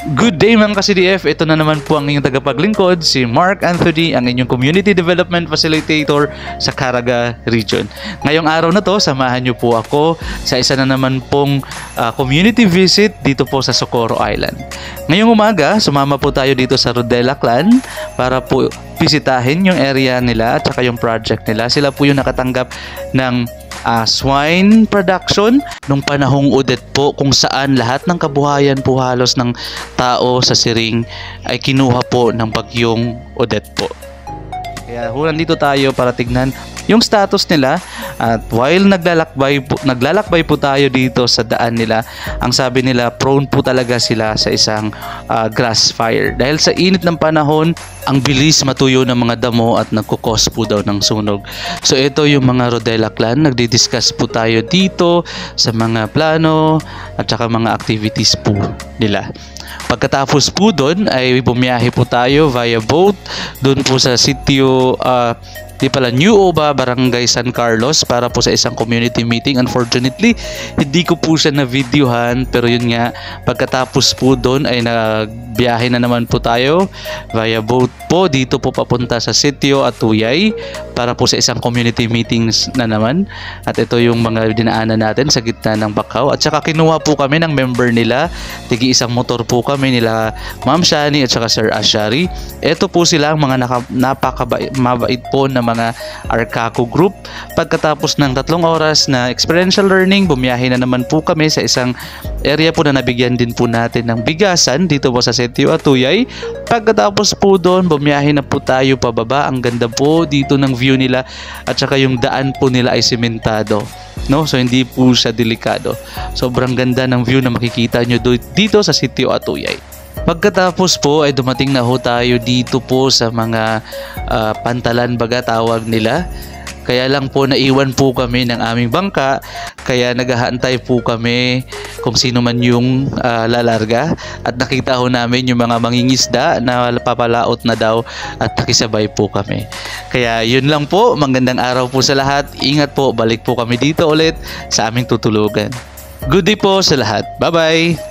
Good day mga ka-CDF, ito na naman po ang inyong tagapaglingkod, si Mark Anthony, ang inyong Community Development Facilitator sa Caraga Region. Ngayong araw na to, samahan niyo po ako sa isa na naman pong community visit dito po sa Socorro Island. Ngayong umaga, sumama po tayo dito sa Rodela Clan para po bisitahin yung area nila at saka yung project nila. Sila po yung nakatanggap ng swine production nung panahong Odette po, kung saan lahat ng kabuhayan po halos ng tao sa Siring ay kinuha po ng bagyong Odette po. Kaya nandito tayo para tignan yung status nila, at while naglalakbay po tayo dito sa daan nila, ang sabi nila prone po talaga sila sa isang grass fire. Dahil sa init ng panahon, ang bilis matuyo ng mga damo at nagkukos po daw ng sunog. So ito yung mga Rodela Clan, nagdi-discuss po tayo dito sa mga plano at saka mga activities po nila. Pagkatapos po doon ay bumiyahe po tayo via boat doon po sa sitio New Oba, Barangay San Carlos, para po sa isang community meeting. Unfortunately, hindi ko po siya na-videohan, pero yun nga, pagkatapos po doon ay nagbiyahe na naman po tayo via boat po dito po papunta sa sitio Atuyay para po sa isang community meetings na naman. At ito yung mga dinaanan natin sa gitna ng Bakaw. At saka kinuha po kami ng member nila, tigi isang motor po kami nila Ma'am Shani at saka Sir Ashari. Ito po sila ang mga mabait po na mga Arcaco group. Pagkatapos ng 3 oras na experiential learning, bumiyahe na naman po kami sa isang area po na nabigyan din po natin ng bigasan dito po sa sitio Atuyay. Pagkatapos po doon, bumiyahe na po tayo pababa. Ang ganda po dito ng view nila at saka yung daan po nila ay sementado, no? So hindi po siya delikado. Sobrang ganda ng view na makikita nyo dito sa sitio Atuyay. Pagkatapos po ay dumating na ho tayo dito po sa mga pantalan baga tawag nila. Kaya lang po naiwan po kami ng aming bangka, kaya naghahantay po kami kung sino man yung lalarga, at nakita ho namin yung mga mangingisda na papalaot na daw at nakisabay po kami. Kaya yun lang po, magandang araw po sa lahat, ingat po, balik po kami dito ulit sa aming tutulugan. Good day po sa lahat, bye bye!